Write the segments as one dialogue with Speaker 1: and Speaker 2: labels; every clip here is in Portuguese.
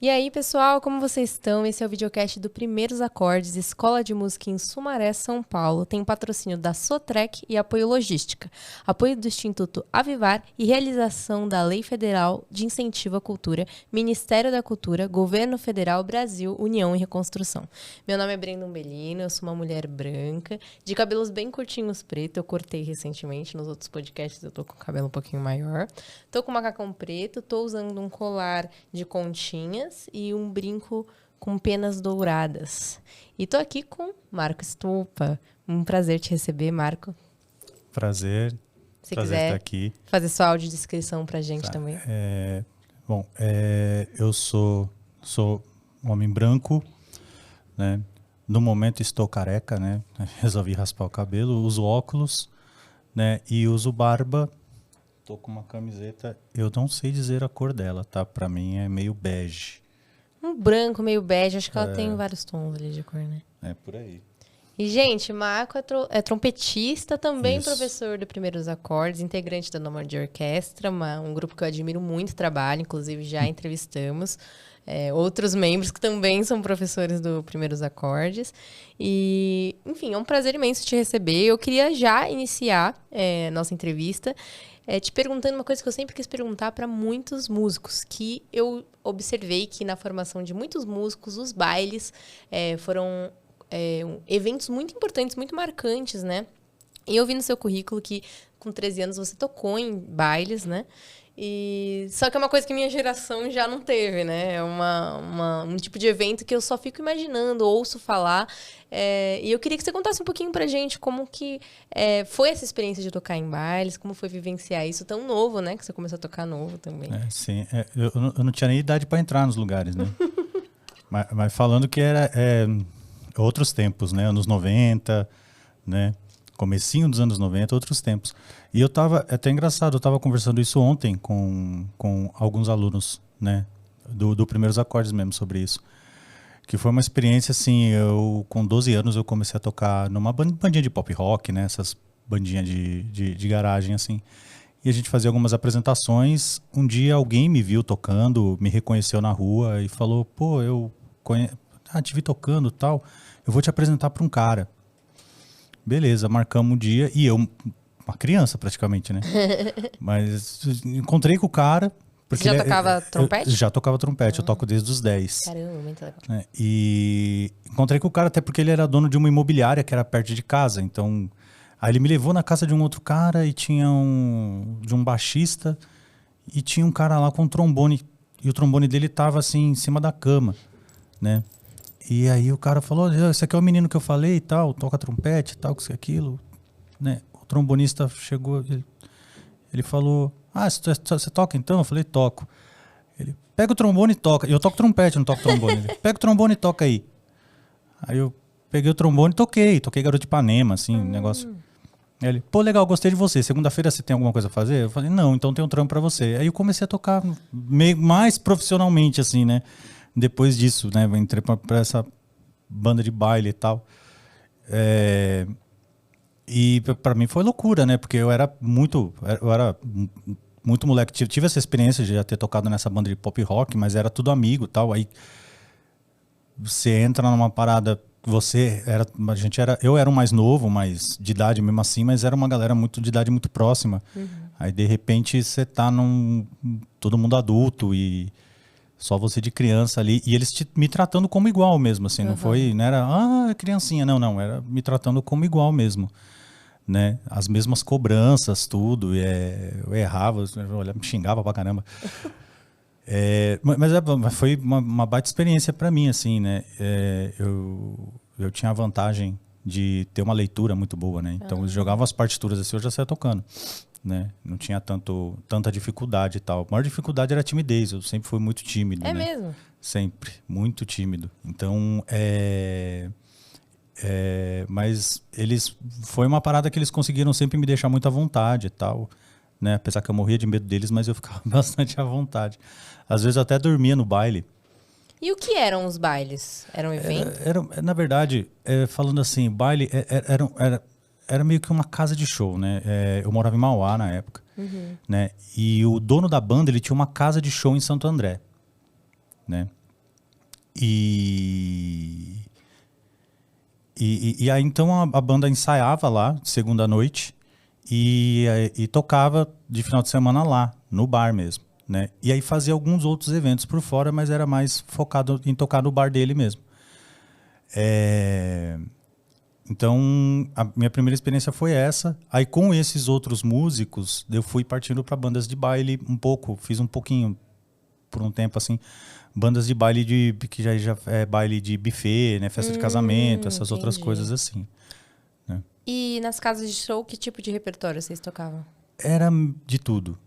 Speaker 1: E aí, pessoal, como vocês estão? Esse é o videocast do Primeiros Acordes, Escola de Música em Sumaré, São Paulo. Tem patrocínio da Sotrec e apoio logística, apoio do Instituto Avivar e realização da Lei Federal de Incentivo à Cultura, Ministério da Cultura, Governo Federal, Brasil, União e Reconstrução. Meu nome é Brenda Umbelino, eu sou uma mulher branca, de cabelos bem curtinhos preto, eu cortei recentemente, nos outros podcasts eu tô com o cabelo um pouquinho maior. Tô com macacão preto, tô usando um colar de continhas e um brinco com penas douradas. E tô aqui com Marco Stupa. Um prazer te receber, Marco.
Speaker 2: Prazer.
Speaker 1: Se
Speaker 2: prazer
Speaker 1: quiser
Speaker 2: estar aqui.
Speaker 1: fazer sua audiodescrição pra gente também.
Speaker 2: Eu sou um homem branco, né? No momento estou careca, né? Resolvi raspar o cabelo, uso óculos, né? E uso barba. Tô com uma camiseta, eu não sei dizer a cor dela, tá? Pra mim é meio bege.
Speaker 1: Um branco meio bege, acho que ela tem vários tons ali de cor, né?
Speaker 2: É por aí.
Speaker 1: E, gente, Marco é trompetista, também
Speaker 2: Isso.
Speaker 1: professor do Primeiros Acordes, integrante da Noma de Orquestra, um grupo que eu admiro muito o trabalho, inclusive já entrevistamos outros membros que também são professores do Primeiros Acordes. E, enfim, é um prazer imenso te receber. Eu queria já iniciar nossa entrevista te perguntando uma coisa que eu sempre quis perguntar para muitos músicos, que eu observei que na formação de muitos músicos, os bailes foram eventos muito importantes, muito marcantes, né? E eu vi no seu currículo que com 13 anos você tocou em bailes, né? Só que é uma coisa que minha geração já não teve, né? É um tipo de evento que eu só fico imaginando, ouço falar. E eu queria que você contasse um pouquinho pra gente como que foi essa experiência de tocar em bailes, como foi vivenciar isso tão novo, né? Que você começou a tocar novo também.
Speaker 2: Sim, eu não tinha nem idade para entrar nos lugares, né? mas falando que era outros tempos, né? Anos 90, né? Comecinho dos anos 90, outros tempos. E eu tava, é até engraçado, eu tava conversando isso ontem com alguns alunos, né? Do Primeiros Acordes mesmo, sobre isso. Que foi uma experiência, assim, com 12 anos eu comecei a tocar numa bandinha de pop rock, né? Essas bandinhas de garagem, assim. E a gente fazia algumas apresentações. Um dia alguém me viu tocando, me reconheceu na rua e falou, pô, te vi tocando e tal, eu vou te apresentar para um cara. Beleza, marcamos um dia e eu, uma criança praticamente, né? Mas encontrei com o cara. Porque
Speaker 1: Você já tocava trompete?
Speaker 2: Já tocava trompete, eu toco desde os 10.
Speaker 1: Caramba, muito legal.
Speaker 2: Né? E encontrei com o cara até porque ele era dono de uma imobiliária que era perto de casa. Então, aí ele me levou na casa de um outro cara e tinha de um baixista e tinha um cara lá com um trombone. E o trombone dele tava assim em cima da cama, né? E aí o cara falou, esse aqui é o menino que eu falei e tal, toca trompete e tal, que isso e aquilo, né? O trombonista chegou, ele falou, você toca então? Eu falei, toco. Ele, pega o trombone e toca. Eu toco trompete, não toco trombone. Ele, pega o trombone e toca aí. Aí eu peguei o trombone e toquei Garoto de Ipanema, assim, negócio. Aí ele, pô, legal, gostei de você. Segunda-feira você tem alguma coisa a fazer? Eu falei, não, então tem um trampo pra você. Aí eu comecei a tocar meio mais profissionalmente, assim, né? Depois disso, né, eu entrei pra essa banda de baile e tal. E pra mim foi loucura, né? Porque eu era muito moleque. Tive essa experiência de já ter tocado nessa banda de pop rock, mas era tudo amigo e tal. Aí você entra numa parada, eu era o mais novo, mas de idade mesmo assim, mas era uma galera de idade muito próxima. Uhum. Aí de repente você tá todo mundo adulto e só você de criança ali, e eles me tratando como igual mesmo, assim, não era, criancinha, não, era me tratando como igual mesmo, né, as mesmas cobranças, tudo, eu errava, me xingava pra caramba, mas foi uma baita experiência pra mim, assim, né, eu tinha a vantagem de ter uma leitura muito boa, né, então eu jogava as partituras assim, eu já saía tocando. Né? Não tinha tanta dificuldade e tal. A maior dificuldade era a timidez. Eu sempre fui muito tímido.
Speaker 1: É
Speaker 2: né?
Speaker 1: mesmo?
Speaker 2: Sempre, muito tímido. Então, mas foi uma parada que eles conseguiram sempre me deixar muito à vontade e tal. Né? Apesar que eu morria de medo deles, mas eu ficava bastante à vontade. Às vezes eu até dormia no baile.
Speaker 1: E o que eram os bailes? Era um evento?
Speaker 2: Na verdade, falando assim, baile era meio que uma casa de show, né? Eu morava em Mauá na época, né? E o dono da banda, ele tinha uma casa de show em Santo André, né? E aí, então, a banda ensaiava lá, de segunda à noite, e tocava de final de semana lá, no bar mesmo, né? E aí fazia alguns outros eventos por fora, mas era mais focado em tocar no bar dele mesmo. Então, a minha primeira experiência foi essa. Aí, com esses outros músicos, eu fui partindo para bandas de baile um pouco, fiz um pouquinho, por um tempo, assim, bandas de baile que já é baile de buffet, né? Festa de casamento, essas outras coisas assim. Né?
Speaker 1: E nas casas de show, que tipo de repertório vocês tocavam?
Speaker 2: Era de tudo,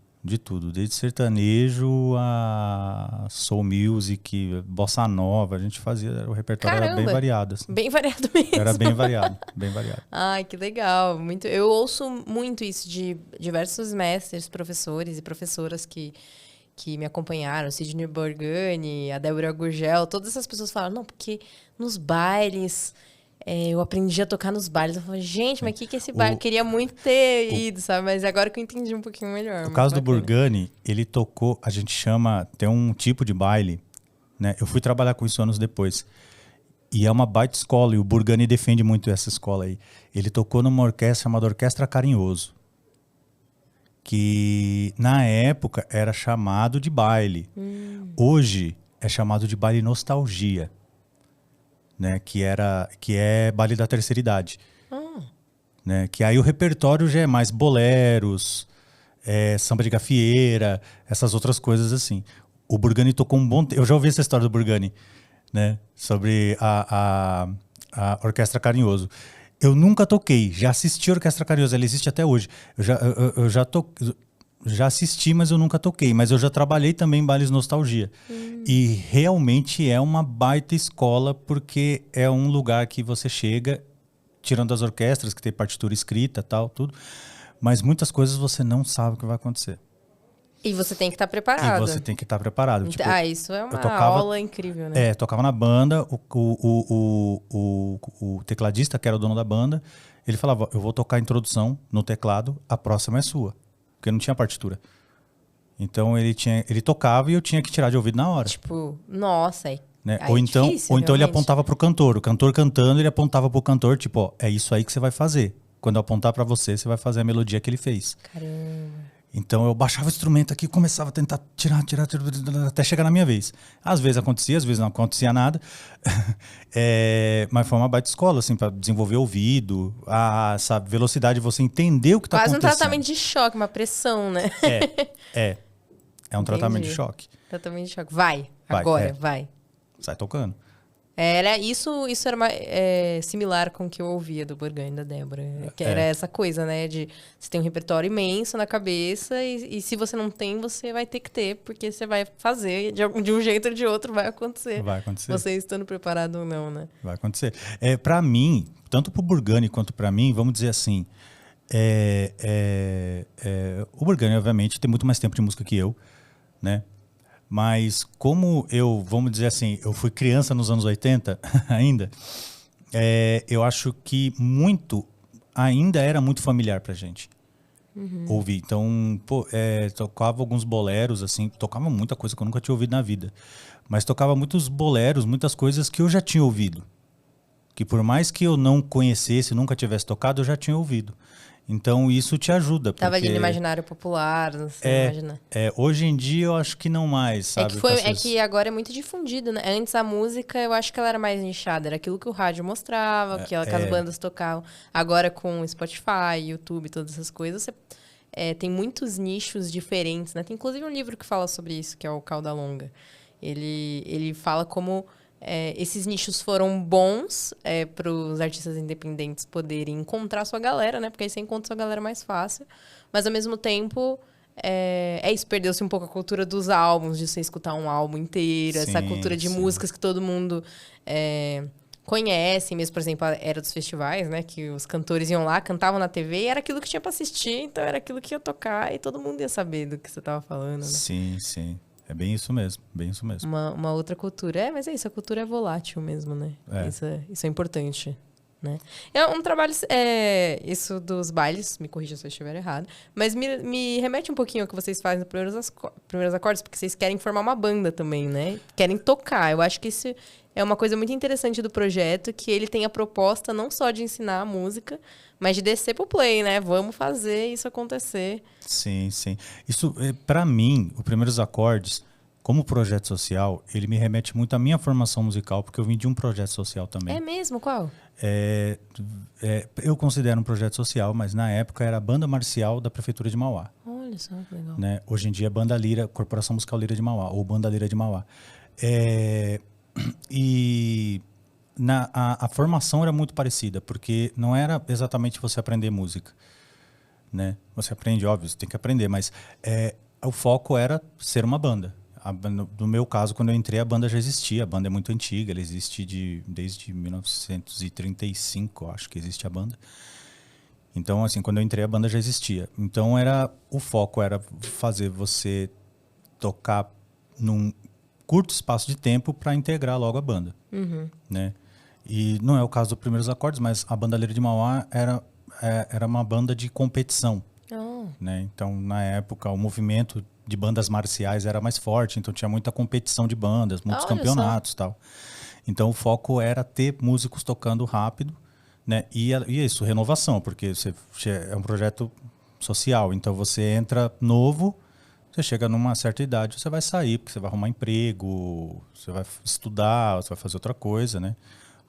Speaker 2: desde sertanejo a soul music, bossa nova, a gente fazia, o repertório era bem variado. Assim.
Speaker 1: Bem variado mesmo.
Speaker 2: Era bem variado, bem variado.
Speaker 1: Ai, que legal. Muito, eu ouço muito isso de diversos mestres, professores e professoras que me acompanharam, Sidney Borgani, a Débora Gurgel, todas essas pessoas falaram, não, porque nos bailes, eu aprendi a tocar nos bailes. Eu falei, gente, mas o que é esse baile? Eu queria muito ter ido, sabe? Mas agora que eu entendi um pouquinho melhor.
Speaker 2: No caso do Burgani, ele tocou, a gente chama, tem um tipo de baile, né? Eu fui trabalhar com isso anos depois. E é uma baita escola, e o Burgani defende muito essa escola aí. Ele tocou numa orquestra chamada Orquestra Carinhoso, que na época era chamado de baile. Hoje é chamado de baile nostalgia, né? Que é baile da terceira idade. Né? Que aí o repertório já é mais boleros, samba de gafieira, essas outras coisas assim. O Burgani tocou um bom tempo. Eu já ouvi essa história do Burgani, né? Sobre a Orquestra Carinhoso. Eu nunca toquei, já assisti a Orquestra Carinhoso, ela existe até hoje. Eu já assisti, mas eu nunca toquei. Mas eu já trabalhei também em bailes nostalgia. E realmente é uma baita escola, porque é um lugar que você chega, tirando as orquestras, que tem partitura escrita, tal, tudo. Mas muitas coisas você não sabe o que vai acontecer.
Speaker 1: E você tem que estar preparado.
Speaker 2: Tipo,
Speaker 1: isso é uma aula incrível, né?
Speaker 2: Tocava na banda, o tecladista, que era o dono da banda, ele falava, eu vou tocar a introdução no teclado, a próxima é sua. Porque não tinha partitura. Então ele tocava e eu tinha que tirar de ouvido na hora.
Speaker 1: Tipo, nossa,
Speaker 2: né? Ou então ele apontava pro cantor. O cantor cantando, ele apontava pro cantor, tipo, ó, é isso aí que você vai fazer. Quando eu apontar pra você, você vai fazer a melodia que ele fez.
Speaker 1: Caramba.
Speaker 2: Então eu baixava o instrumento aqui e começava a tentar tirar, até chegar na minha vez. Às vezes acontecia, às vezes não acontecia nada. Mas foi uma baita escola, assim, para desenvolver o ouvido, essa velocidade de você entender o que está acontecendo.
Speaker 1: Quase um tratamento de choque, uma pressão, né?
Speaker 2: É um tratamento de choque.
Speaker 1: Tratamento de choque. Vai. Agora, vai.
Speaker 2: Sai tocando.
Speaker 1: Isso era similar com o que eu ouvia do Burgani, da Débora. Que era essa coisa, né? De você tem um repertório imenso na cabeça e se você não tem, você vai ter que ter, porque você vai fazer, de um jeito ou de outro, vai acontecer.
Speaker 2: Vai acontecer.
Speaker 1: Você estando preparado ou não, né?
Speaker 2: Vai acontecer. Para mim, tanto pro Burgani quanto para mim, vamos dizer assim, o Burgani, obviamente, tem muito mais tempo de música que eu, né? Mas como vamos dizer assim, eu fui criança nos anos 80 ainda, eu acho que ainda era muito familiar pra gente ouvir. Então, tocava alguns boleros, assim, tocava muita coisa que eu nunca tinha ouvido na vida. Mas tocava muitos boleros, muitas coisas que eu já tinha ouvido. Que por mais que eu não conhecesse, nunca tivesse tocado, eu já tinha ouvido. Então, isso te ajuda.
Speaker 1: Tava ali no imaginário popular, não sei, imagina.
Speaker 2: Hoje em dia, eu acho que não mais, sabe?
Speaker 1: Que agora é muito difundido, né? Antes, a música, eu acho que ela era mais nichada. Era aquilo que o rádio mostrava, que as bandas tocavam. Agora, com Spotify, YouTube, todas essas coisas, tem muitos nichos diferentes, né? Tem, inclusive, um livro que fala sobre isso, que é o Cauda Longa. Ele fala como... esses nichos foram bons para os artistas independentes poderem encontrar sua galera, né? Porque aí você encontra sua galera mais fácil. Mas, ao mesmo tempo, isso. Perdeu-se um pouco a cultura dos álbuns, de você escutar um álbum inteiro. Sim, essa cultura de músicas que todo mundo conhece. Mesmo, por exemplo, a era dos festivais, né? Que os cantores iam lá, cantavam na TV e era aquilo que tinha para assistir. Então, era aquilo que ia tocar e todo mundo ia saber do que você estava falando, né?
Speaker 2: Sim, sim. É bem isso mesmo, bem isso mesmo.
Speaker 1: Uma outra cultura. Mas é isso, a cultura é volátil mesmo, né? Isso é importante, né? É um trabalho... isso dos bailes, me corrija se eu estiver errado, mas me remete um pouquinho ao que vocês fazem nos primeiros acordes, porque vocês querem formar uma banda também, né? Querem tocar. Eu acho que é uma coisa muito interessante do projeto, que ele tem a proposta não só de ensinar a música, mas de descer pro play, né? Vamos fazer isso acontecer.
Speaker 2: Sim, sim. Isso, para mim, o Primeiros Acordes, como projeto social, ele me remete muito à minha formação musical, porque eu vim de um projeto social também.
Speaker 1: É mesmo? Qual?
Speaker 2: Eu considero um projeto social, mas na época era a Banda Marcial da Prefeitura de Mauá.
Speaker 1: Olha só que legal.
Speaker 2: Né? Hoje em dia é Banda Lira, Corporação Musical Lira de Mauá, ou Banda Lira de Mauá. E a formação era muito parecida, porque não era exatamente você aprender música. Né? Você aprende, óbvio, você tem que aprender, mas o foco era ser uma banda. No meu caso, quando eu entrei, a banda já existia. A banda é muito antiga, ela existe desde 1935, acho que existe a banda. Então, assim, quando eu entrei, a banda já existia. Então, o foco era fazer você tocar num curto espaço de tempo para integrar logo a banda.
Speaker 1: Uhum.
Speaker 2: Né? E não é o caso dos Primeiros Acordes, mas a Banda Lira de Mauá era uma banda de competição.
Speaker 1: Oh.
Speaker 2: Né? Então, na época, o movimento de bandas marciais era mais forte, então tinha muita competição de bandas, muitos campeonatos e tal. Então, o foco era ter músicos tocando rápido, né? E isso, renovação, porque é um projeto social, então você entra novo, você chega numa certa idade, você vai sair, porque você vai arrumar emprego, você vai estudar, você vai fazer outra coisa, né?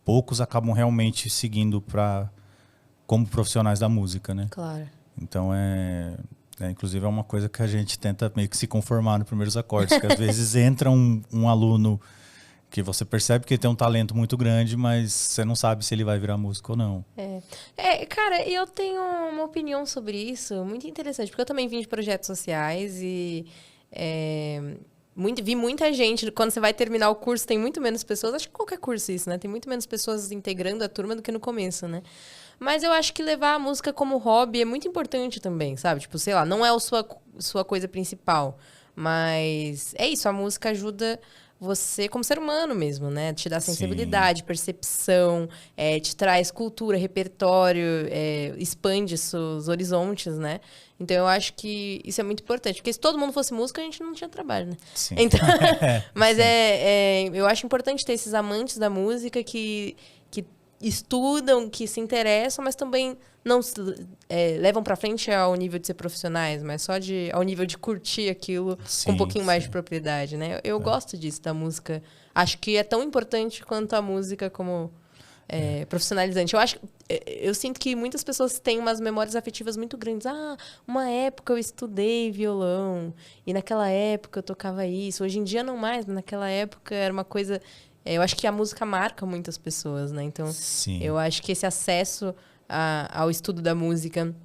Speaker 2: Poucos acabam realmente seguindo como profissionais da música, né?
Speaker 1: Claro.
Speaker 2: Então, inclusive, é uma coisa que a gente tenta meio que se conformar nos Primeiros Acordes, que às vezes entra um aluno que você percebe que ele tem um talento muito grande, mas você não sabe se ele vai virar músico ou não.
Speaker 1: Cara, eu tenho uma opinião sobre isso muito interessante, porque eu também vim de projetos sociais e vi muita gente. Quando você vai terminar o curso, tem muito menos pessoas. Acho que qualquer curso é isso, né? Tem muito menos pessoas integrando a turma do que no começo, né? Mas eu acho que levar a música como hobby é muito importante também, sabe? Tipo, sei lá, não é a sua coisa principal, mas é isso, a música ajuda você como ser humano mesmo, né? Te dá sensibilidade, sim, percepção, te traz cultura, repertório, expande seus horizontes, né? Então, eu acho que isso é muito importante. Porque se todo mundo fosse músico, a gente não tinha trabalho, né?
Speaker 2: Sim.
Speaker 1: Então, mas eu acho importante ter esses amantes da música que estudam, que se interessam, mas também não levam para frente ao nível de ser profissionais, mas só ao nível de curtir aquilo, sim, com um pouquinho mais de propriedade, né? Eu gosto disso, da música. Acho que é tão importante quanto a música como profissionalizante. Eu sinto que muitas pessoas têm umas memórias afetivas muito grandes. Uma época eu estudei violão, e naquela época eu tocava isso. Hoje em dia não mais, mas naquela época era uma coisa... Eu acho que a música marca muitas pessoas, né? Então, sim, eu acho que esse acesso ao estudo da música,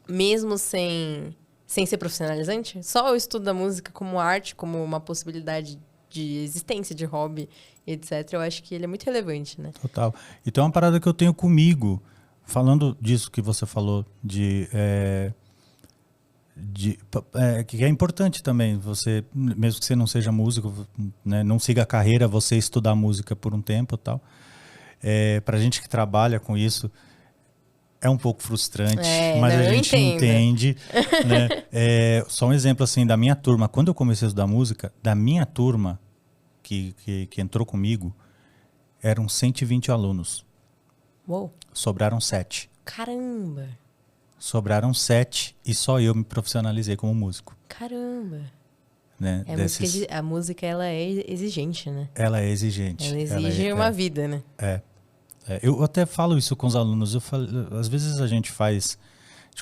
Speaker 1: mesmo sem ser profissionalizante, só o estudo da música como arte, como uma possibilidade de existência, de hobby, etc., eu acho que ele é muito relevante, né?
Speaker 2: Total. Então, é uma parada que eu tenho comigo, falando disso que você falou, que é importante também, você, mesmo que você não seja músico, né, não siga a carreira, você estudar música por um tempo e tal. Pra gente que trabalha com isso, é um pouco frustrante, mas a gente entende. Né? Só um exemplo assim, da minha turma, quando eu comecei a estudar música, da minha turma que entrou comigo, eram 120 alunos.
Speaker 1: Uou. Sobraram
Speaker 2: 7.
Speaker 1: Caramba!
Speaker 2: Sobraram 7 e só eu me profissionalizei como músico.
Speaker 1: Caramba!
Speaker 2: Né?
Speaker 1: A música, ela é exigente, né?
Speaker 2: Ela é exigente.
Speaker 1: Ela exige uma vida, né?
Speaker 2: Eu até falo isso com os alunos. Às vezes a gente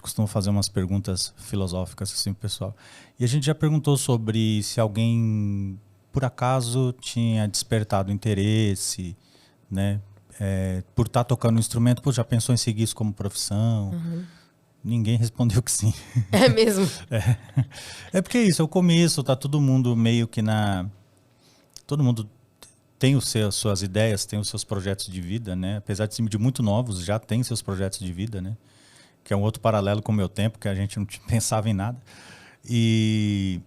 Speaker 2: costuma fazer umas perguntas filosóficas assim pro pessoal. E a gente já perguntou sobre se alguém, por acaso, tinha despertado interesse, né? Por estar tocando um instrumento, já pensou em seguir isso como profissão? Uhum. Ninguém respondeu que sim.
Speaker 1: É mesmo?
Speaker 2: É porque isso, é o começo, tá todo mundo meio que todo mundo tem suas ideias, tem os seus projetos de vida, né? Apesar de ser de muito novos, já tem seus projetos de vida, né? Que é um outro paralelo com o meu tempo, que a gente não pensava em nada. E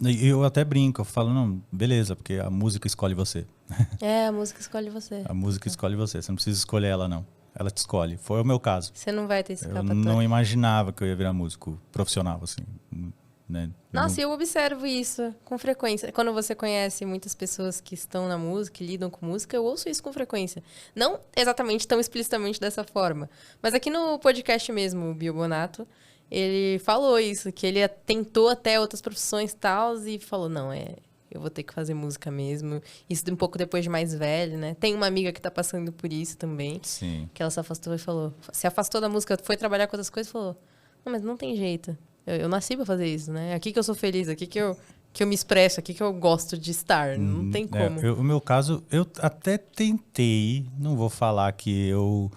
Speaker 2: eu até brinco, eu falo, não, beleza, porque a música escolhe você.
Speaker 1: A música escolhe você.
Speaker 2: A música escolhe você, você não precisa escolher ela, não. Ela te escolhe. Foi o meu caso.
Speaker 1: Você não vai ter escapatória.
Speaker 2: Eu não imaginava que eu ia virar músico profissional, assim. né?
Speaker 1: Nossa, eu observo isso com frequência. Quando você conhece muitas pessoas que estão na música, que lidam com música, eu ouço isso com frequência. Não exatamente tão explicitamente dessa forma. Mas aqui no podcast mesmo, o Bio Bonato, ele falou isso, que ele tentou até outras profissões e tal, e falou, não, eu vou ter que fazer música mesmo. Isso um pouco depois de mais velho, né? Tem uma amiga que tá passando por isso também.
Speaker 2: Sim.
Speaker 1: Que ela se afastou e falou... Se afastou da música, foi trabalhar com outras coisas e falou... Não, mas não tem jeito. Eu nasci pra fazer isso, né? Aqui que eu sou feliz, aqui que eu me expresso, aqui que eu gosto de estar. Não tem como.
Speaker 2: O meu caso, eu até tentei, não vou falar que eu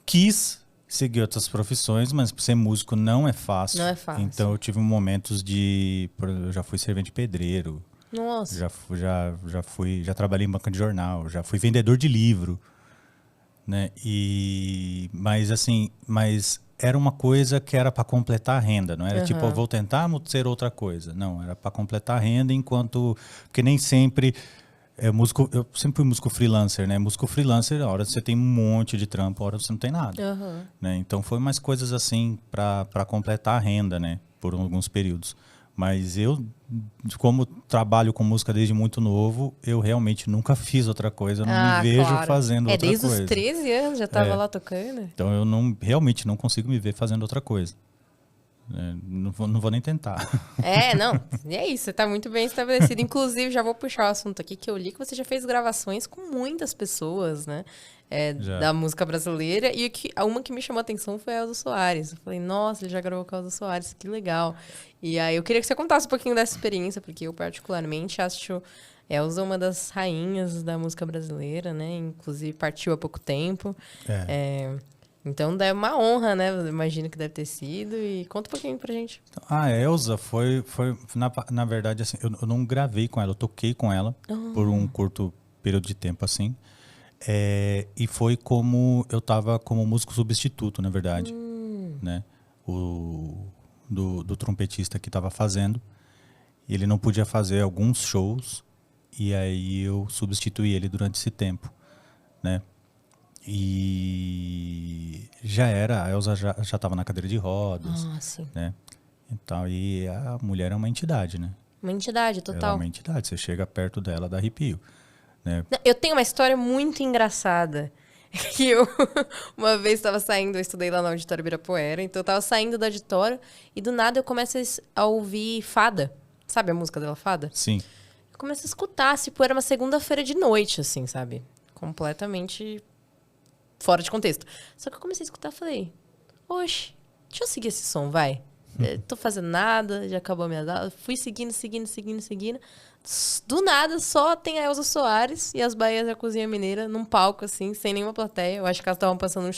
Speaker 2: quis seguir outras profissões, mas ser músico não é fácil.
Speaker 1: Não é fácil.
Speaker 2: Então eu tive momentos eu já fui servente de pedreiro.
Speaker 1: Nossa.
Speaker 2: Já trabalhei em banca de jornal, já fui vendedor de livro, né? Mas era uma coisa que era para completar a renda, não era tipo, eu vou tentar ser outra coisa. Não, era para completar a renda porque nem sempre músico, eu sempre fui músico freelancer, né? Músico freelancer, a hora você tem um monte de trampo, a hora você não tem nada, né? Então foi mais coisas assim para completar a renda, né? Por alguns períodos. Mas eu, como trabalho com música desde muito novo, eu realmente nunca fiz outra coisa. Eu não me vejo fazendo outra coisa.
Speaker 1: Desde os 13 anos já estava lá tocando.
Speaker 2: Então eu realmente não consigo me ver fazendo outra coisa. Não vou nem tentar.
Speaker 1: Não. E é isso, você está muito bem estabelecido. Inclusive, já vou puxar o assunto aqui, que eu li que você já fez gravações com muitas pessoas, né? Da música brasileira. E uma que me chamou a atenção foi a Elza Soares. Eu falei, nossa, ele já gravou com a Elza Soares, que legal. E aí eu queria que você contasse um pouquinho dessa experiência, porque eu particularmente acho Elza uma das rainhas da música brasileira, né? Inclusive partiu há pouco tempo. Então é uma honra, né? Eu imagino que deve ter sido. E conta um pouquinho pra gente.
Speaker 2: A Elza foi na verdade, assim, eu não gravei com ela, eu toquei com ela por um curto período de tempo, assim. E foi como eu tava como músico substituto, na verdade, né? Do trompetista que estava fazendo. Ele não podia fazer alguns shows e aí eu substituí ele durante esse tempo, né? E a Elza já estava na cadeira de rodas, né? Então, e a mulher é uma entidade, né?
Speaker 1: Uma entidade, total.
Speaker 2: Ela é uma entidade, você chega perto dela, dá arrepio, né?
Speaker 1: Eu tenho uma história muito engraçada. Que eu, uma vez, estava saindo, eu estudei lá no Auditório Ibirapuera, então eu estava saindo do auditório e do nada eu começo a ouvir Fada. Sabe a música dela, Fada?
Speaker 2: Sim.
Speaker 1: Eu começo a escutar, tipo, era uma segunda-feira de noite, assim, sabe? Completamente fora de contexto. Só que eu comecei a escutar e falei, oxe, deixa eu seguir esse som, vai. Tô fazendo nada, já acabou a minha aula. Fui seguindo. Do nada, só tem a Elza Soares e as Bahias da Cozinha Mineira num palco, assim, sem nenhuma plateia. Eu acho que elas estavam passando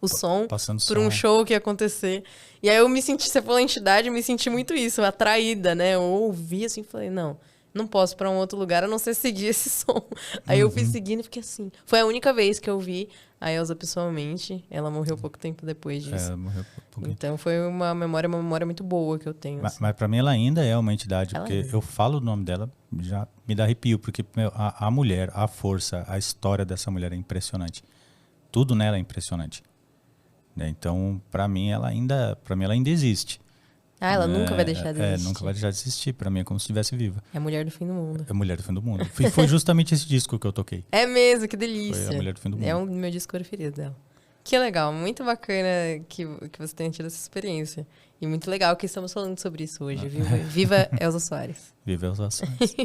Speaker 1: o som por um show que ia acontecer. E aí eu me senti, você falou entidade, eu me senti muito isso, atraída, né? Eu ouvi assim e falei, não posso ir pra um outro lugar a não ser seguir esse som. Aí eu fui seguindo e fiquei assim. Foi a única vez que eu vi a Elza pessoalmente. Ela morreu pouco tempo depois disso.
Speaker 2: Morreu pouco.
Speaker 1: Então foi uma memória muito boa que eu tenho.
Speaker 2: Mas pra mim ela ainda é uma entidade, porque eu falo o nome dela, já me dá arrepio, porque a mulher, a força, a história dessa mulher é impressionante. Tudo nela é impressionante. Então, pra mim, ela ainda existe.
Speaker 1: Ela nunca vai deixar de existir.
Speaker 2: Nunca vai deixar de existir. Pra mim é como se estivesse viva.
Speaker 1: É a Mulher do Fim do Mundo.
Speaker 2: É a Mulher do Fim do Mundo. Foi justamente esse disco que eu toquei.
Speaker 1: É mesmo, que delícia.
Speaker 2: Foi a Mulher do Fim do Mundo.
Speaker 1: É um do meu disco preferido dela. Que legal, muito bacana que você tenha tido essa experiência. E muito legal que estamos falando sobre isso hoje. Viva Elza Soares.
Speaker 2: Viva Elza Soares.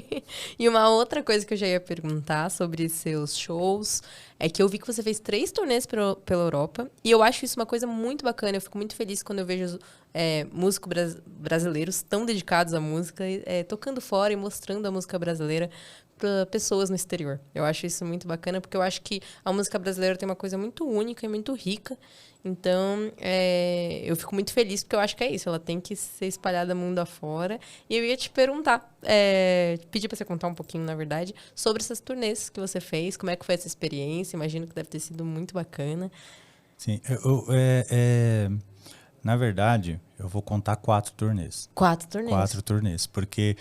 Speaker 1: E uma outra coisa que eu já ia perguntar sobre seus shows é que eu vi que você fez 3 turnês pela Europa. E eu acho isso uma coisa muito bacana. Eu fico muito feliz quando eu vejo músicos brasileiros tão dedicados à música, tocando fora e mostrando a música brasileira para pessoas no exterior. Eu acho isso muito bacana, porque eu acho que a música brasileira tem uma coisa muito única e muito rica. Então, eu fico muito feliz, porque eu acho que é isso. Ela tem que ser espalhada mundo afora. E eu ia te perguntar, pedir para você contar um pouquinho, na verdade, sobre essas turnês que você fez. Como é que foi essa experiência? Imagino que deve ter sido muito bacana.
Speaker 2: Sim, na verdade, eu vou contar 4 turnês.
Speaker 1: 4 turnês?
Speaker 2: 4 turnês, porque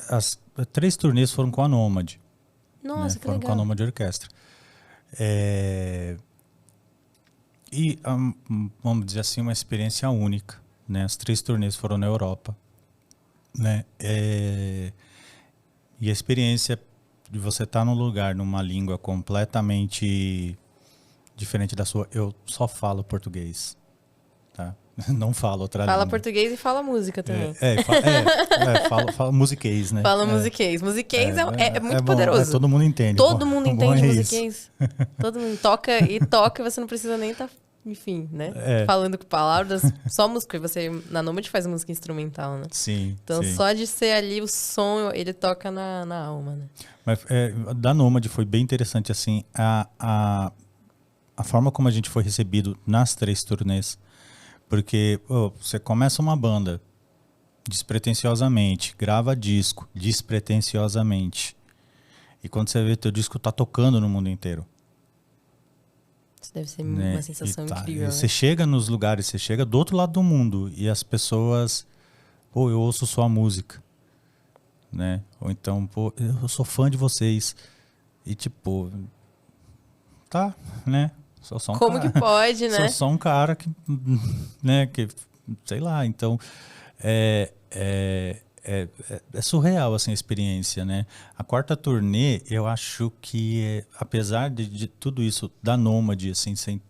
Speaker 2: as 3 turnês foram com a Nômade.
Speaker 1: Nossa,
Speaker 2: né?
Speaker 1: que
Speaker 2: Foram
Speaker 1: legal.
Speaker 2: com a Nômade Orquestra. E, vamos dizer assim, uma experiência única. né? As 3 turnês foram na Europa, né? E a experiência de você estar num lugar, numa língua completamente diferente da sua... Eu só falo português, tá? Não falo outra língua.
Speaker 1: Fala português e fala música também.
Speaker 2: Fala musiquês, né?
Speaker 1: Fala musiquês. Musiquês é muito
Speaker 2: bom,
Speaker 1: poderoso.
Speaker 2: Todo mundo entende.
Speaker 1: Todo mundo entende musiquês.
Speaker 2: Isso.
Speaker 1: Todo mundo toca e você não precisa nem estar, enfim, né? Falando com palavras, só música. Você, na Nômade, faz música instrumental, né?
Speaker 2: Sim.
Speaker 1: Então,
Speaker 2: sim.
Speaker 1: só de ser ali o som, ele toca na alma, né?
Speaker 2: Mas da Nômade foi bem interessante, assim, a forma como a gente foi recebido nas 3 turnês. Porque você começa uma banda despretensiosamente, grava disco despretensiosamente. E quando você vê, teu disco tá tocando no mundo inteiro.
Speaker 1: Isso deve ser uma sensação incrível.
Speaker 2: Você chega nos lugares, você chega do outro lado do mundo e as pessoas... Pô, eu ouço sua música. Né? Ou então, pô, eu sou fã de vocês. E tipo... Tá, né? Sou só um
Speaker 1: Como
Speaker 2: cara,
Speaker 1: que pode, né?
Speaker 2: Sou só um cara que, né, que sei lá, então é surreal assim, a experiência, né? A 4ª turnê, eu acho que apesar de tudo isso da Nômade, assim, sem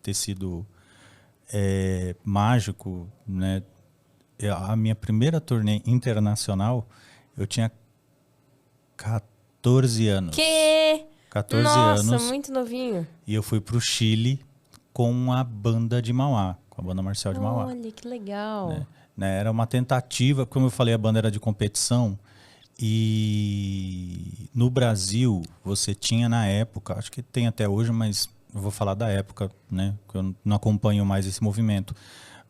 Speaker 2: ter sido mágico, né? A minha primeira turnê internacional, eu tinha 14 anos.
Speaker 1: Que?
Speaker 2: 14
Speaker 1: Nossa,
Speaker 2: anos.
Speaker 1: muito novinho.
Speaker 2: E eu fui pro Chile com a banda de Mauá, com a banda marcial de Mauá.
Speaker 1: Olha, que legal.
Speaker 2: Né? Era uma tentativa, como eu falei, a banda era de competição. E no Brasil, você tinha na época, acho que tem até hoje, mas eu vou falar da época, né? Que eu não acompanho mais esse movimento.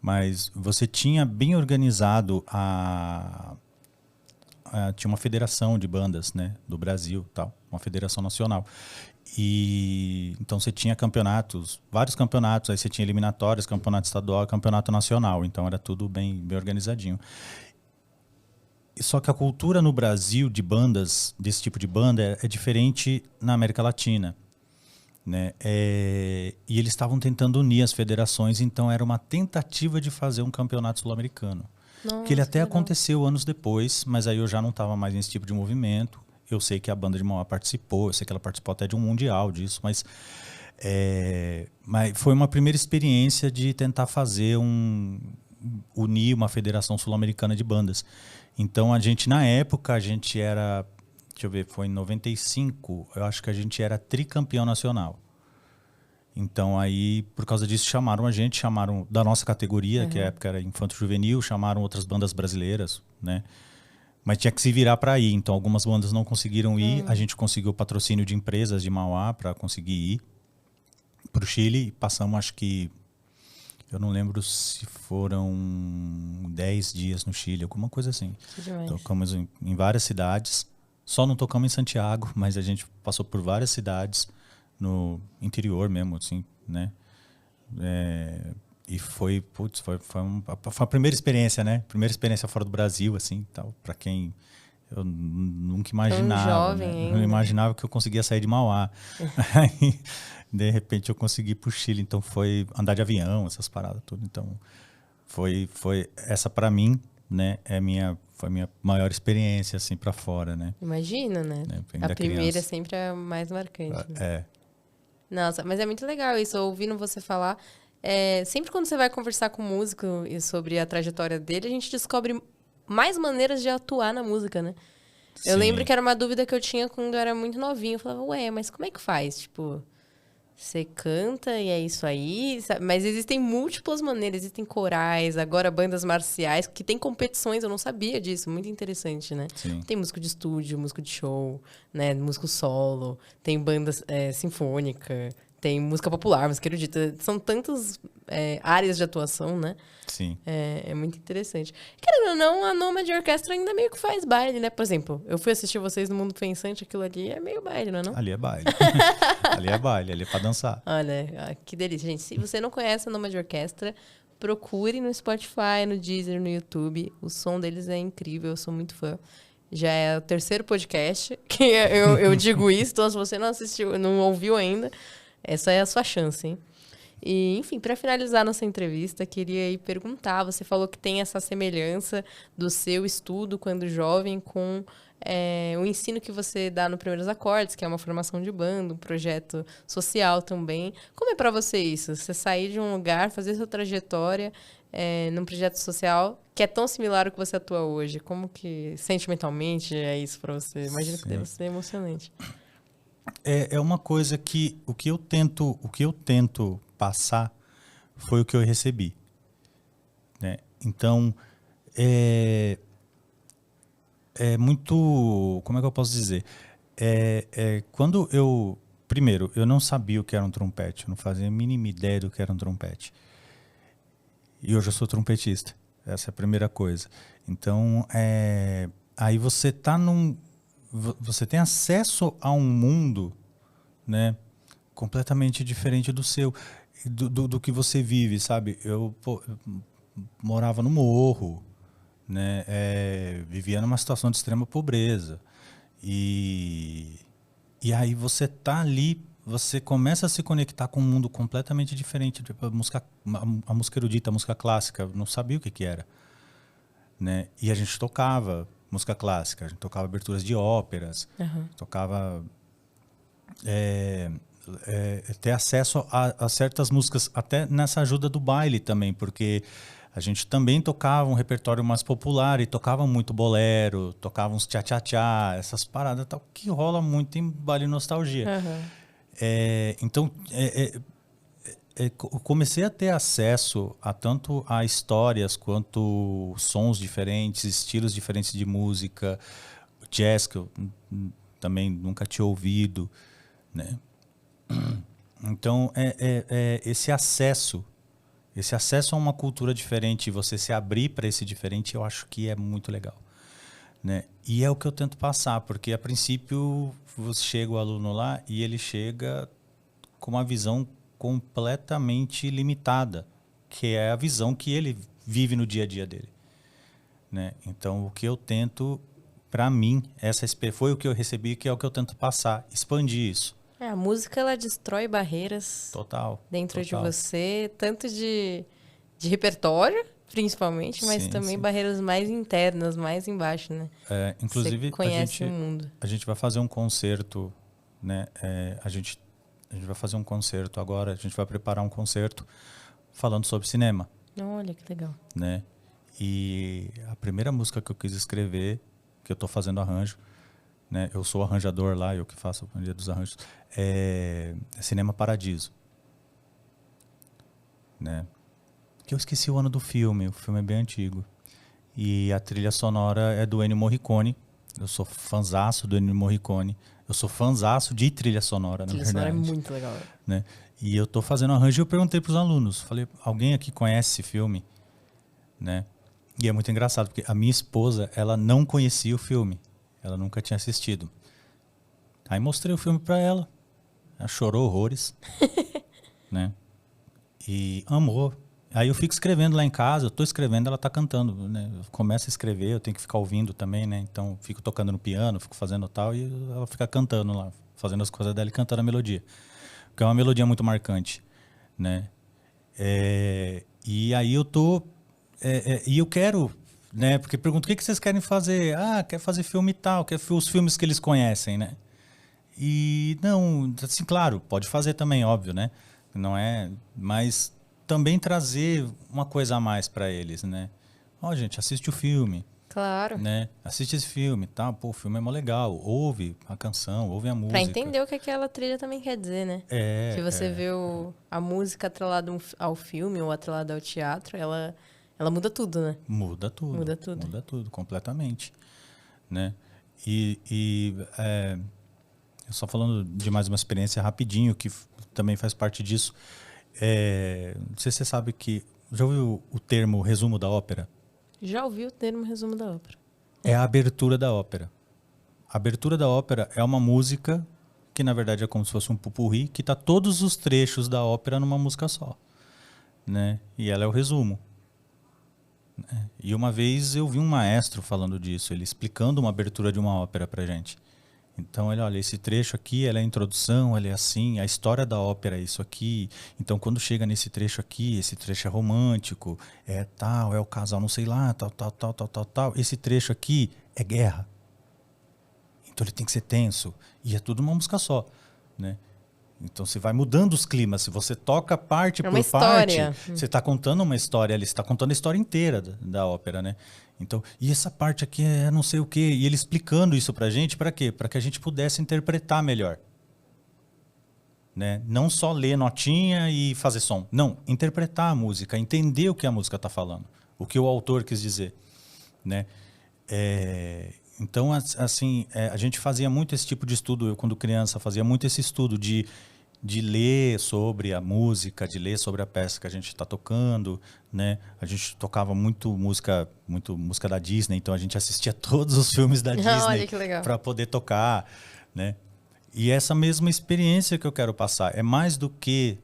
Speaker 2: Mas você tinha bem organizado tinha uma federação de bandas, né, do Brasil, tal, uma federação nacional. E então você tinha campeonatos, vários campeonatos, aí você tinha eliminatórias, campeonato estadual, campeonato nacional, então era tudo bem organizadinho. Só que a cultura no Brasil de bandas, desse tipo de banda, é diferente na América Latina, né? E eles estavam tentando unir as federações, então era uma tentativa de fazer um campeonato sul-americano.
Speaker 1: Nossa,
Speaker 2: que ele até
Speaker 1: legal.
Speaker 2: Aconteceu anos depois, mas aí eu já não estava mais nesse tipo de movimento. Eu sei que a banda de Mauá participou, eu sei que ela participou até de um mundial disso, mas foi uma primeira experiência de tentar fazer unir uma federação sul-americana de bandas. Então a gente, na época, era, deixa eu ver, foi em 95, eu acho que a gente era tricampeão nacional. Então, aí, por causa disso, chamaram da nossa categoria, que na época era infanto-juvenil, chamaram outras bandas brasileiras, né? Mas tinha que se virar para ir. Então, algumas bandas não conseguiram ir. A gente conseguiu patrocínio de empresas de Mauá para conseguir ir para o Chile. Passamos, acho que... Eu não lembro se foram 10 dias no Chile, alguma coisa assim. Tocamos em várias cidades. Só não tocamos em Santiago, mas a gente passou por várias cidades no interior mesmo, assim, né? E foi a primeira experiência, né? Primeira experiência fora do Brasil, assim, tal, para quem eu nunca imaginava.
Speaker 1: Tão jovem,
Speaker 2: né?
Speaker 1: ainda.
Speaker 2: Não imaginava que eu conseguia sair de Mauá. Aí, de repente, eu consegui ir pro Chile, então foi andar de avião, essas paradas, tudo. Então, foi essa para mim, né? Foi a minha maior experiência, assim, para fora, né?
Speaker 1: Imagina, né? A primeira é sempre a mais marcante. Né? Nossa, mas é muito legal isso, ouvindo você falar. Sempre quando você vai conversar com um músico sobre a trajetória dele, a gente descobre mais maneiras de atuar na música, né?
Speaker 2: Sim.
Speaker 1: Eu lembro que era uma dúvida que eu tinha quando eu era muito novinha. Eu falava, mas como é que faz? Tipo, você canta e é isso aí? Mas existem múltiplas maneiras, existem corais, agora bandas marciais, que tem competições, eu não sabia disso, muito interessante, né?
Speaker 2: Sim.
Speaker 1: Tem músico de estúdio, músico de show, né? Músico solo, tem banda sinfônica, tem música popular, música erudita. São tantas áreas de atuação, né?
Speaker 2: Sim.
Speaker 1: É muito interessante. Querendo ou não, a Nômade Orquestra ainda meio que faz baile, né? Por exemplo, eu fui assistir vocês no Mundo Pensante, aquilo ali é meio baile, não é não?
Speaker 2: Ali é baile. Ali é baile, ali é pra dançar.
Speaker 1: Olha, que delícia, gente. Se você não conhece a Nômade Orquestra, procure no Spotify, no Deezer, no YouTube. O som deles é incrível, eu sou muito fã. Já é o 3º podcast que eu digo isso, então se você não assistiu, não ouviu ainda, essa é a sua chance, hein? E, enfim, para finalizar nossa entrevista, queria aí perguntar, você falou que tem essa semelhança do seu estudo quando jovem com o ensino que você dá no Primeiros Acordes, que é uma formação de banda, um projeto social também. Como é para você isso? Você sair de um lugar, fazer sua trajetória num projeto social que é tão similar ao que você atua hoje? Como que, sentimentalmente, é isso para você? Imagino que deve ser emocionante.
Speaker 2: É uma coisa que o que eu tento passar foi o que eu recebi, né? Então, é muito, como é que eu posso dizer? Quando primeiro, eu não sabia o que era um trompete, eu não fazia a mínima ideia do que era um trompete. E hoje eu sou trompetista, essa é a primeira coisa. Então, aí você você tem acesso a um mundo, né, completamente diferente do seu, do que você vive, sabe? Eu morava no morro, né, vivia numa situação de extrema pobreza. E aí você tá ali, você começa a se conectar com um mundo completamente diferente. Tipo, a música erudita, a música clássica, eu não sabia o que era, né? E a gente tocava música clássica, a gente tocava aberturas de óperas, tocava ter acesso a certas músicas, até nessa ajuda do baile também, porque a gente também tocava um repertório mais popular e tocava muito bolero, tocava uns tchá-tchá-tchá, essas paradas tal, que rola muito em baile nostalgia. Então, eu comecei a ter acesso a tanto a histórias quanto sons diferentes, estilos diferentes de música, jazz, que eu também nunca tinha ouvido, né? Então, esse acesso a uma cultura diferente, você se abrir para esse diferente, eu acho que é muito legal, né? E é o que eu tento passar, porque a princípio você chega o aluno lá e ele chega com uma visão completamente limitada, que é a visão que ele vive no dia a dia dele, né? Então, o que eu tento, para mim, foi o que eu recebi, que é o que eu tento passar, expandir isso.
Speaker 1: A música, ela destrói barreiras dentro de você, tanto de repertório, principalmente, mas também barreiras mais internas, mais embaixo, né?
Speaker 2: Inclusive,
Speaker 1: você conhece o mundo.
Speaker 2: A gente vai fazer um concerto, né? A gente vai fazer um concerto agora, a gente vai preparar um concerto falando sobre cinema.
Speaker 1: Olha, que legal.
Speaker 2: Né? E a primeira música que eu quis escrever, que eu estou fazendo arranjo, né? Eu sou arranjador lá, eu que faço a maioria dos arranjos, é Cinema Paradiso, né? Que eu esqueci o ano do filme, o filme é bem antigo. E a trilha sonora é do Ennio Morricone. Eu sou fanzaço do Ennio Morricone. Eu sou fanzaço de trilha sonora, na verdade.
Speaker 1: Trilha sonora é muito legal.
Speaker 2: Né? E eu tô fazendo arranjo e eu perguntei para os alunos. Falei, alguém aqui conhece esse filme? Né? E é muito engraçado, porque a minha esposa, ela não conhecia o filme. Ela nunca tinha assistido. Aí mostrei o filme para ela. Ela chorou horrores. Né? E amou. Aí eu fico escrevendo lá em casa, eu tô escrevendo, ela tá cantando, né? Eu começo a escrever, eu tenho que ficar ouvindo também, né? Então, fico tocando no piano, fico fazendo tal, e ela fica cantando lá, fazendo as coisas dela e cantando a melodia. Porque é uma melodia muito marcante, né? E aí eu tô... e eu quero, né? Porque pergunto, o que vocês querem fazer? Ah, quer fazer filme e tal, quer os filmes que eles conhecem, né? E não, assim, claro, pode fazer também, óbvio, né? Não é... Mas... também trazer uma coisa a mais para eles, né? Ó, gente, assiste o filme.
Speaker 1: Claro.
Speaker 2: Né? Assiste esse filme, tá? Pô, o filme é mó legal. Ouve a canção, ouve a música.
Speaker 1: Pra entender o que aquela trilha também quer dizer, né? Que você vê a música atrelada ao filme ou atrelada ao teatro, ela muda tudo, né?
Speaker 2: Muda tudo.
Speaker 1: Muda tudo.
Speaker 2: Muda tudo, completamente. Né? Só falando de mais uma experiência rapidinho, que também faz parte disso. Não sei se você sabe que... Já ouviu o termo resumo da ópera?
Speaker 1: Já ouvi o termo resumo da ópera.
Speaker 2: É a abertura da ópera. A abertura da ópera é uma música que, na verdade, é como se fosse um pupurri, que está todos os trechos da ópera numa música só. Né? E ela é o resumo. E uma vez eu vi um maestro falando disso, ele explicando uma abertura de uma ópera pra gente. Então, olha, esse trecho aqui, ela é a introdução, ela é assim, a história da ópera é isso aqui. Então, quando chega nesse trecho aqui, esse trecho é romântico, é tal, é o casal não sei lá, tal, tal, tal, tal, tal, tal. Esse trecho aqui é guerra. Então, ele tem que ser tenso. E é tudo uma música só, né? Então, você vai mudando os climas. Se você toca parte por parte, você está contando uma história ali, você está contando a história inteira da ópera, né? Então, e essa parte aqui é não sei o quê. E ele explicando isso pra gente, para quê? Para que a gente pudesse interpretar melhor. Né? Não só ler notinha e fazer som. Não, interpretar a música, entender o que a música está falando, o que o autor quis dizer, né? Então, assim, a gente fazia muito esse tipo de estudo. Eu, quando criança, fazia muito esse estudo de ler sobre a música, de ler sobre a peça que a gente está tocando, né? A gente tocava muito música da Disney, então a gente assistia todos os filmes da Disney para poder tocar, né? E essa mesma experiência que eu quero passar é mais do que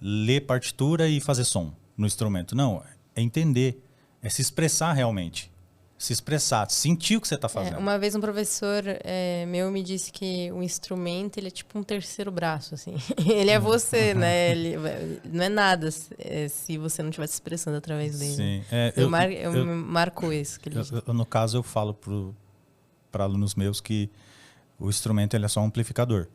Speaker 2: ler partitura e fazer som no instrumento. Não, é entender, é se expressar realmente. Se expressar, sentir o que você está fazendo.
Speaker 1: Uma vez um professor meu me disse que o instrumento ele é tipo um terceiro braço, assim. Ele é você, né? Ele não é nada se você não estiver se expressando através dele.
Speaker 2: Sim.
Speaker 1: Eu marco isso. Que ele
Speaker 2: no caso, eu falo para alunos meus que o instrumento ele é só um amplificador.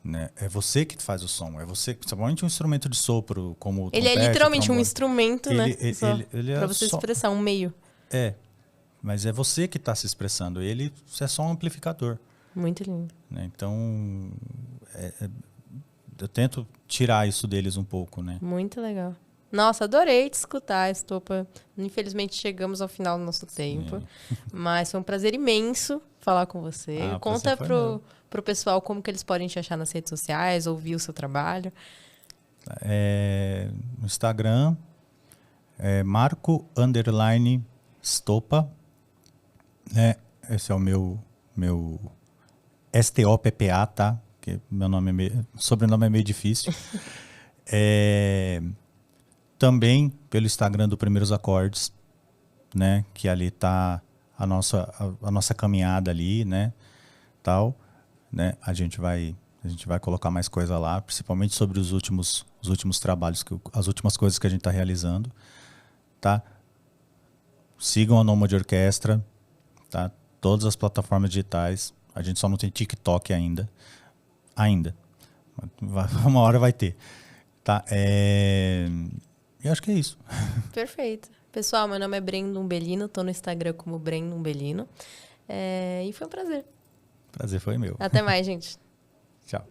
Speaker 2: Né? É você que faz o som. É você, principalmente um instrumento de sopro, como o trompete,
Speaker 1: ele é literalmente
Speaker 2: trombone.
Speaker 1: Um instrumento, né?
Speaker 2: Ele é
Speaker 1: para você se expressar, um meio.
Speaker 2: Mas é você que está se expressando. Ele é só um amplificador.
Speaker 1: Muito lindo.
Speaker 2: Né? Então, eu tento tirar isso deles um pouco, né?
Speaker 1: Muito legal. Nossa, adorei te escutar, Estopa. Infelizmente chegamos ao final do nosso tempo, mas foi um prazer imenso falar com você. Conta pro pessoal como que eles podem te achar nas redes sociais, ouvir o seu trabalho.
Speaker 2: No Instagram, Marco_Stopa. Né? Esse é o meu STOPPA, tá? Que meu sobrenome é meio difícil. Também pelo Instagram do Primeiros Acordes, né? Que ali tá a nossa caminhada ali, né? Tal, né? A gente vai colocar mais coisa lá, principalmente sobre os últimos trabalhos, as últimas coisas que a gente está realizando, tá? Sigam a Nômade Orquestra, tá? Todas as plataformas digitais. A gente só não tem TikTok ainda. Uma hora vai ter, tá? E acho que é isso.
Speaker 1: Perfeito. Pessoal, meu nome é Brendon Bellino, estou no Instagram como Brendon Bellino. E foi um prazer.
Speaker 2: Prazer foi meu.
Speaker 1: Até mais, gente.
Speaker 2: Tchau.